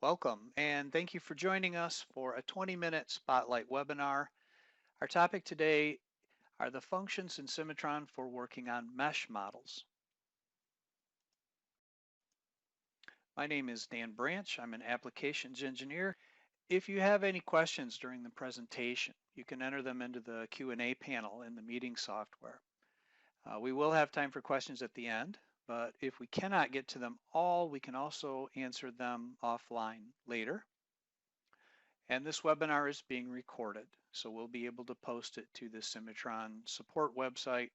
Welcome, and thank you for joining us for a 20-minute Spotlight webinar. Our topic today are the functions in Cimatron for working on mesh models. My name is Dan Branch. I'm an applications engineer. If you have any questions during the presentation, you can enter them into the Q&A panel in the meeting software. We will have time for questions at the end, but if we cannot get to them all, we can also answer them offline later. And this webinar is being recorded, so we'll be able to post it to the Cimatron support website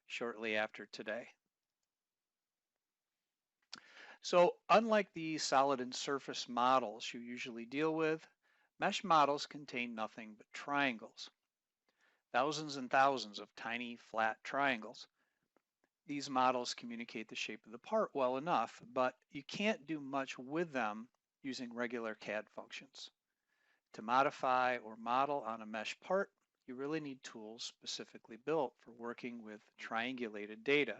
shortly after today. So unlike the solid and surface models you usually deal with, mesh models contain nothing but triangles. Thousands and thousands of tiny flat triangles. These models communicate the shape of the part well enough, but you can't do much with them using regular CAD functions. To modify or model on a mesh part, you really need tools specifically built for working with triangulated data.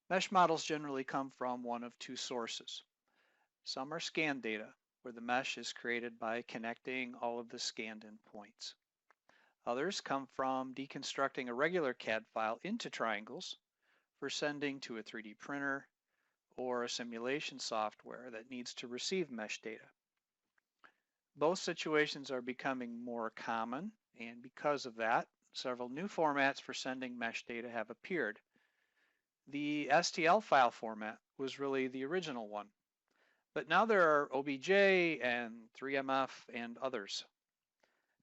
Mesh models generally come from one of two sources. Some are scan data, where the mesh is created by connecting all of the scanned-in points. Others come from deconstructing a regular CAD file into triangles for sending to a 3D printer or a simulation software that needs to receive mesh data. Both situations are becoming more common, and because of that, several new formats for sending mesh data have appeared. The STL file format was really the original one, but now there are OBJ and 3MF and others.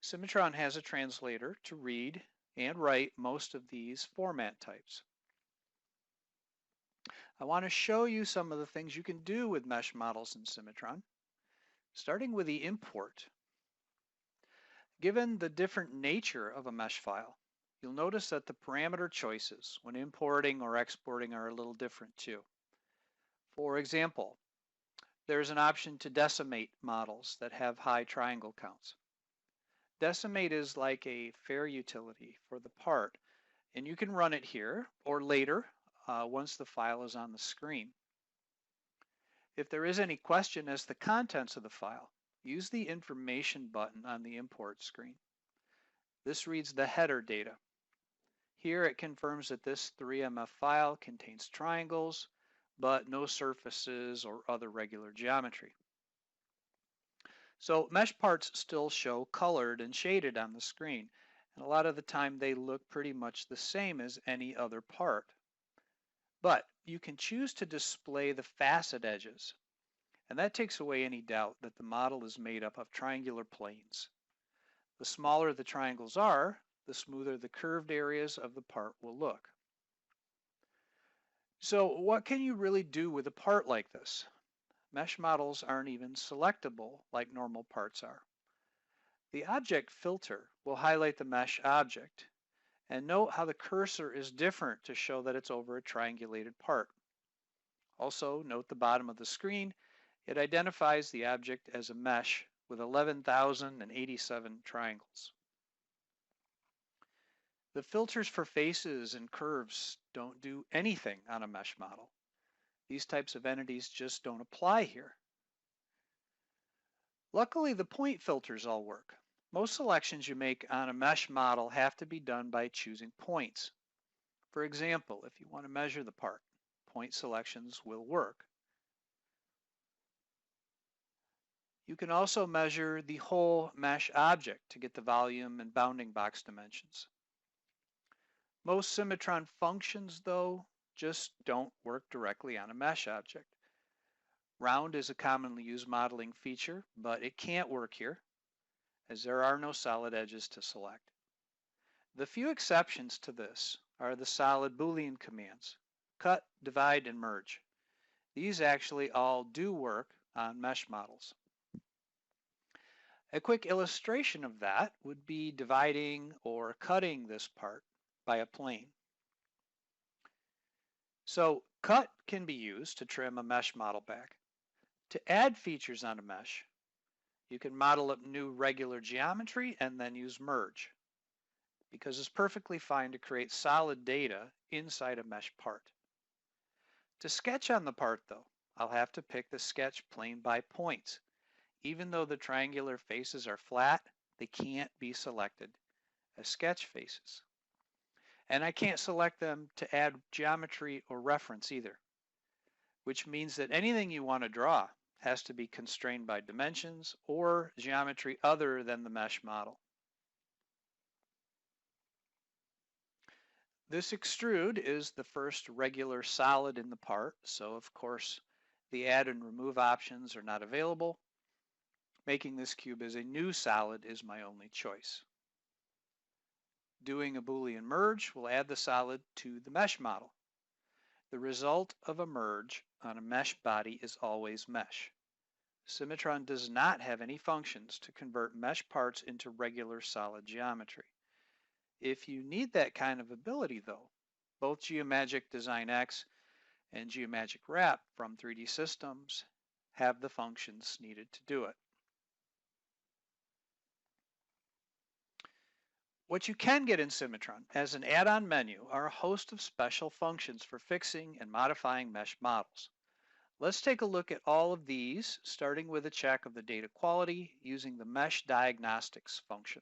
Cimatron has a translator to read and write most of these format types. I want to show you some of the things you can do with mesh models in Cimatron, starting with the import. Given the different nature of a mesh file, you'll notice that the parameter choices when importing or exporting are a little different too. For example, there's an option to decimate models that have high triangle counts. Decimate is like a fair utility for the part, and you can run it here or later once the file is on the screen. If there is any question as to the contents of the file, use the information button on the import screen. This reads the header data. Here it confirms that this 3MF file contains triangles, but no surfaces or other regular geometry. So mesh parts still show colored and shaded on the screen, and a lot of the time they look pretty much the same as any other part. But you can choose to display the facet edges, and that takes away any doubt that the model is made up of triangular planes. The smaller the triangles are, the smoother the curved areas of the part will look. So what can you really do with a part like this? Mesh models aren't even selectable like normal parts are. The object filter will highlight the mesh object, and note how the cursor is different to show that it's over a triangulated part. Also, note the bottom of the screen. It identifies the object as a mesh with 11,087 triangles. The filters for faces and curves don't do anything on a mesh model. These types of entities just don't apply here. Luckily, the point filters all work. Most selections you make on a mesh model have to be done by choosing points. For example, if you want to measure the part, point selections will work. You can also measure the whole mesh object to get the volume and bounding box dimensions. Most Cimatron functions, though, just don't work directly on a mesh object. Round is a commonly used modeling feature, but it can't work here, as there are no solid edges to select. The few exceptions to this are the solid Boolean commands, cut, divide, and merge. These actually all do work on mesh models. A quick illustration of that would be dividing or cutting this part by a plane. So cut can be used to trim a mesh model back. To add features on a mesh, you can model up new regular geometry and then use merge, because it's perfectly fine to create solid data inside a mesh part. To sketch on the part, though, I'll have to pick the sketch plane by points. Even though the triangular faces are flat, they can't be selected as sketch faces. And I can't select them to add geometry or reference either, which means that anything you want to draw has to be constrained by dimensions or geometry other than the mesh model. This extrude is the first regular solid in the part, so of course the add and remove options are not available. Making this cube as a new solid is my only choice. Doing a Boolean merge will add the solid to the mesh model. The result of a merge on a mesh body is always mesh. Cimatron does not have any functions to convert mesh parts into regular solid geometry. If you need that kind of ability though, both Geomagic Design X and Geomagic Wrap from 3D Systems have the functions needed to do it. What you can get in Cimatron as an add-on menu are a host of special functions for fixing and modifying mesh models. Let's take a look at all of these, starting with a check of the data quality using the Mesh Diagnostics function.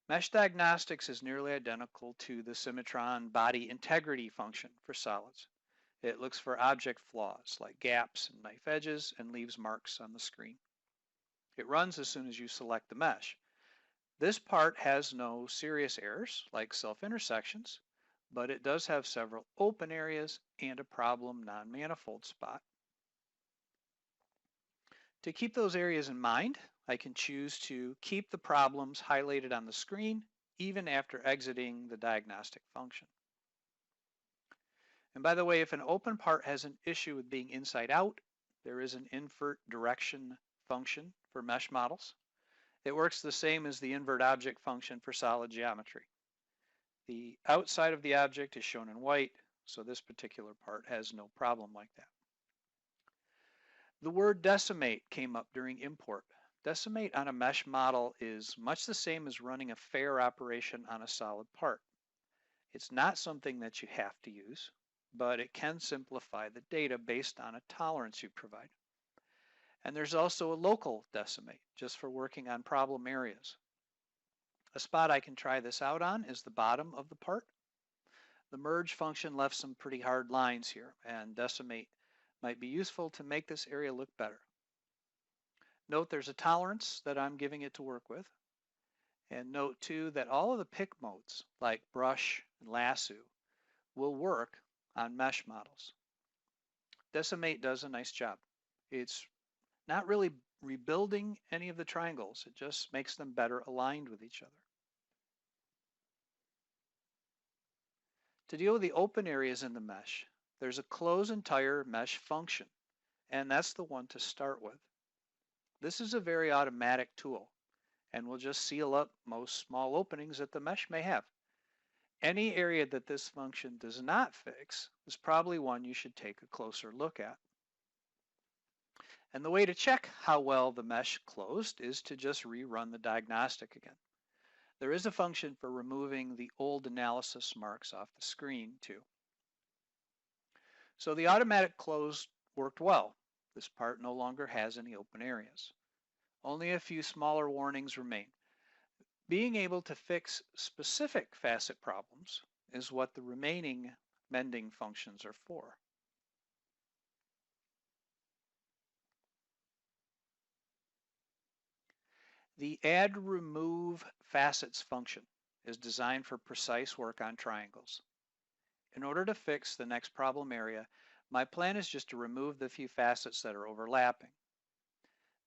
Mesh Diagnostics is nearly identical to the Cimatron Body Integrity function for solids. It looks for object flaws like gaps and knife edges and leaves marks on the screen. It runs as soon as you select the mesh. This part has no serious errors like self-intersections, but it does have several open areas and a problem non-manifold spot. To keep those areas in mind, I can choose to keep the problems highlighted on the screen even after exiting the diagnostic function. And by the way, if an open part has an issue with being inside out, there is an invert direction function for mesh models. It works the same as the invert object function for solid geometry. The outside of the object is shown in white, so this particular part has no problem like that. The word decimate came up during import. Decimate on a mesh model is much the same as running a fair operation on a solid part. It's not something that you have to use, but it can simplify the data based on a tolerance you provide. And there's also a local decimate, just for working on problem areas. A spot I can try this out on is the bottom of the part. The merge function left some pretty hard lines here, and decimate might be useful to make this area look better. Note there's a tolerance that I'm giving it to work with. And note too that all of the pick modes, like brush and lasso, will work on mesh models. Decimate does a nice job. It's not really rebuilding any of the triangles, it just makes them better aligned with each other. To deal with the open areas in the mesh, there's a close entire mesh function, and that's the one to start with. This is a very automatic tool and will just seal up most small openings that the mesh may have. Any area that this function does not fix is probably one you should take a closer look at. And the way to check how well the mesh closed is to just rerun the diagnostic again. There is a function for removing the old analysis marks off the screen too. So the automatic close worked well. This part no longer has any open areas. Only a few smaller warnings remain. Being able to fix specific facet problems is what the remaining mending functions are for. The add remove facets function is designed for precise work on triangles. In order to fix the next problem area, my plan is just to remove the few facets that are overlapping.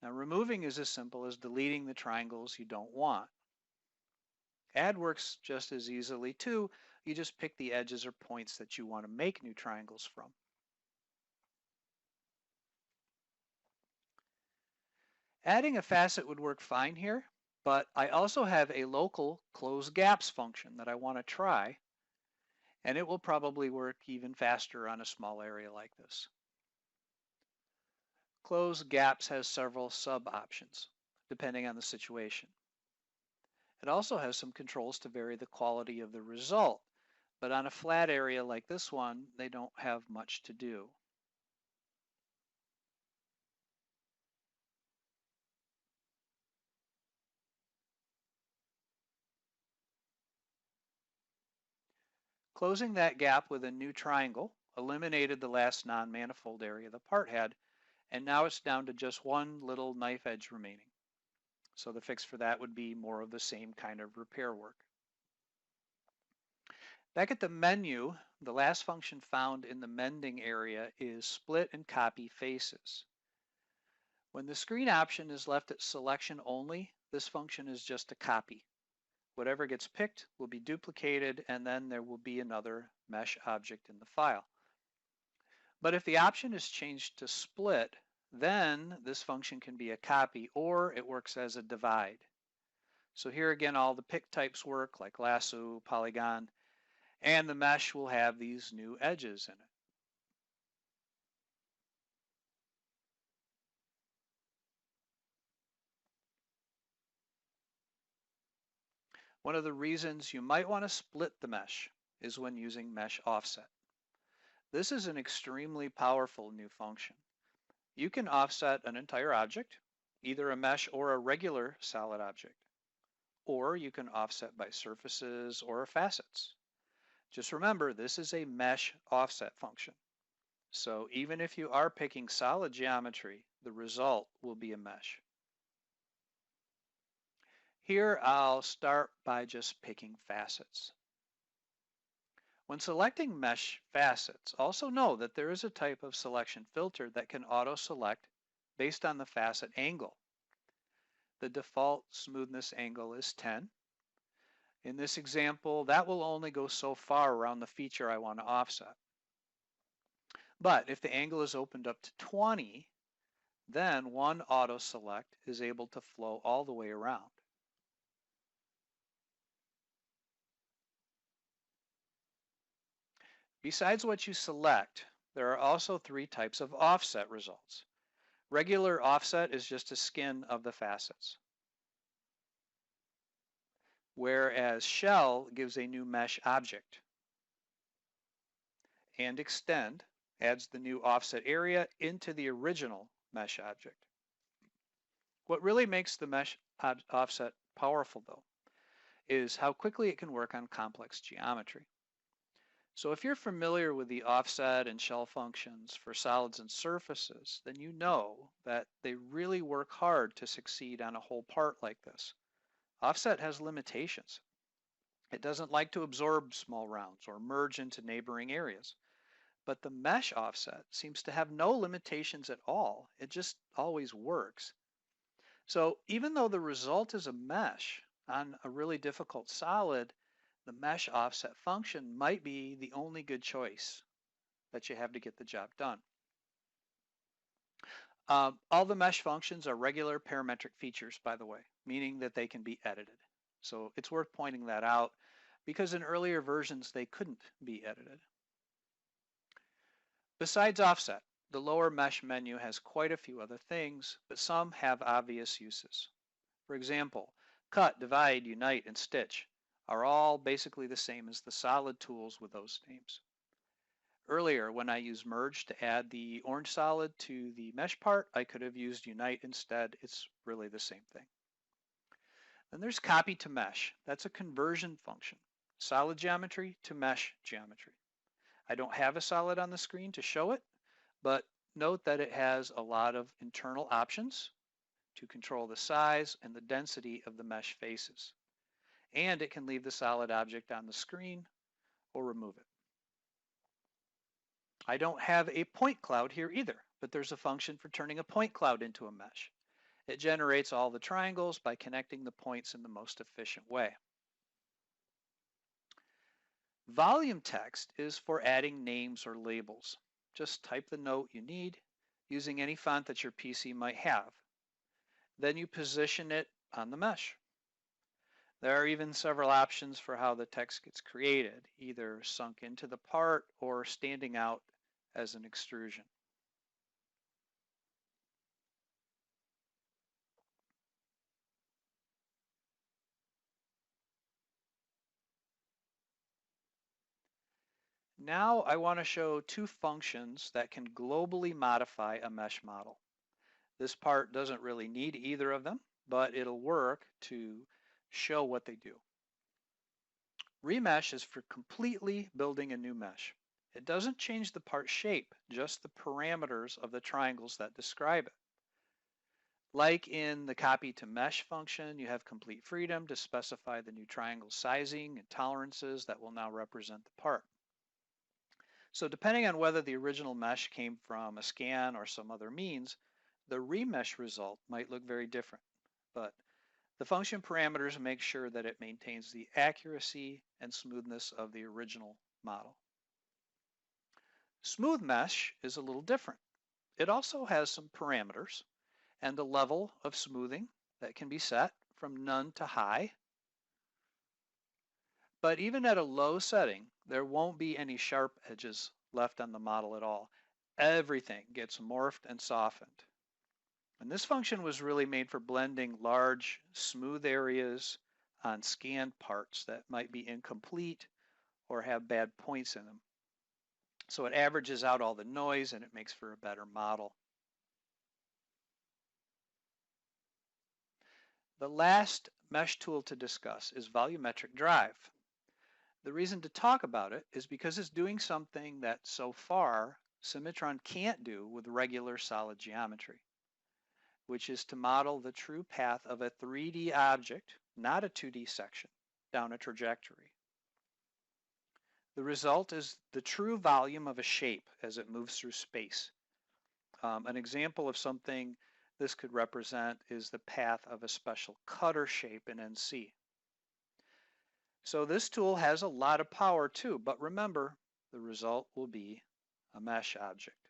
Now removing is as simple as deleting the triangles you don't want. Add works just as easily too. You just pick the edges or points that you want to make new triangles from. Adding a facet would work fine here, but I also have a local close gaps function that I want to try, and it will probably work even faster on a small area like this. Close gaps has several sub-options, depending on the situation. It also has some controls to vary the quality of the result, but on a flat area like this one, they don't have much to do. Closing that gap with a new triangle eliminated the last non-manifold area the part had, and now it's down to just one little knife edge remaining. So the fix for that would be more of the same kind of repair work. Back at the menu, the last function found in the mending area is split and copy faces. When the screen option is left at selection only, this function is just a copy. Whatever gets picked will be duplicated, and then there will be another mesh object in the file. But if the option is changed to split, then this function can be a copy, or it works as a divide. So here again, all the pick types work, like lasso, polygon, and the mesh will have these new edges in it. One of the reasons you might want to split the mesh is when using mesh offset. This is an extremely powerful new function. You can offset an entire object, either a mesh or a regular solid object, or you can offset by surfaces or facets. Just remember, this is a mesh offset function. So even if you are picking solid geometry, the result will be a mesh. Here I'll start by just picking facets. When selecting mesh facets, also know that there is a type of selection filter that can auto-select based on the facet angle. The default smoothness angle is 10. In this example, that will only go so far around the feature I want to offset. But if the angle is opened up to 20, then one auto select is able to flow all the way around. Besides what you select, there are also three types of offset results. Regular offset is just a skin of the facets, whereas shell gives a new mesh object, and extend adds the new offset area into the original mesh object. What really makes the mesh offset powerful, though, is how quickly it can work on complex geometry. So if you're familiar with the offset and shell functions for solids and surfaces, then you know that they really work hard to succeed on a whole part like this. Offset has limitations. It doesn't like to absorb small rounds or merge into neighboring areas. But the mesh offset seems to have no limitations at all. It just always works. So even though the result is a mesh on a really difficult solid, the mesh offset function might be the only good choice that you have to get the job done. All the mesh functions are regular parametric features, by the way, meaning that they can be edited. So it's worth pointing that out because in earlier versions they couldn't be edited. Besides offset, the lower mesh menu has quite a few other things, but some have obvious uses. For example, cut, divide, unite, and stitch are all basically the same as the solid tools with those names. Earlier, when I used merge to add the orange solid to the mesh part, I could have used unite instead. It's really the same thing. Then there's copy to mesh. That's a conversion function. Solid geometry to mesh geometry. I don't have a solid on the screen to show it, but note that it has a lot of internal options to control the size and the density of the mesh faces. And it can leave the solid object on the screen or remove it. I don't have a point cloud here either, but there's a function for turning a point cloud into a mesh. It generates all the triangles by connecting the points in the most efficient way. Volume text is for adding names or labels. Just type the note you need using any font that your PC might have. Then you position it on the mesh. There are even several options for how the text gets created, either sunk into the part or standing out as an extrusion. Now I want to show two functions that can globally modify a mesh model. This part doesn't really need either of them, but it'll work to show what they do. Remesh is for completely building a new mesh. It doesn't change the part shape, just the parameters of the triangles that describe it. Like in the copy to mesh function, you have complete freedom to specify the new triangle sizing and tolerances that will now represent the part. So depending on whether the original mesh came from a scan or some other means, the remesh result might look very different. But the function parameters make sure that it maintains the accuracy and smoothness of the original model. Smooth mesh is a little different. It also has some parameters and a level of smoothing that can be set from none to high. But even at a low setting, there won't be any sharp edges left on the model at all. Everything gets morphed and softened. And this function was really made for blending large, smooth areas on scanned parts that might be incomplete or have bad points in them. So it averages out all the noise and it makes for a better model. The last mesh tool to discuss is volumetric drive. The reason to talk about it is because it's doing something that so far Cimatron can't do with regular solid geometry, which is to model the true path of a 3D object, not a 2D section, down a trajectory. The result is the true volume of a shape as it moves through space. An example of something this could represent is the path of a special cutter shape in NC. So this tool has a lot of power too, but remember, the result will be a mesh object.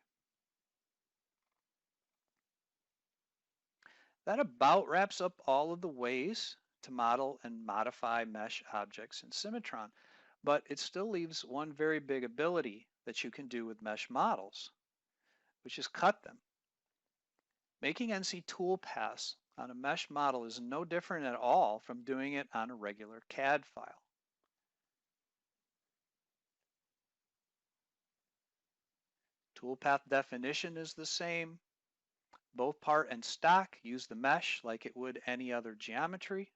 That about wraps up all of the ways to model and modify mesh objects in Cimatron, but it still leaves one very big ability that you can do with mesh models, which is cut them. Making NC toolpaths on a mesh model is no different at all from doing it on a regular CAD file. Toolpath definition is the same. Both part and stock use the mesh like it would any other geometry.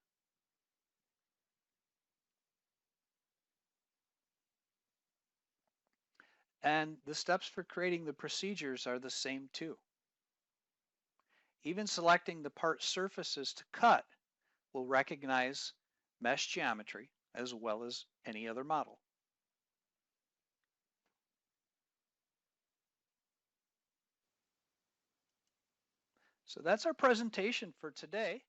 And the steps for creating the procedures are the same too. Even selecting the part surfaces to cut will recognize mesh geometry as well as any other model. So that's our presentation for today.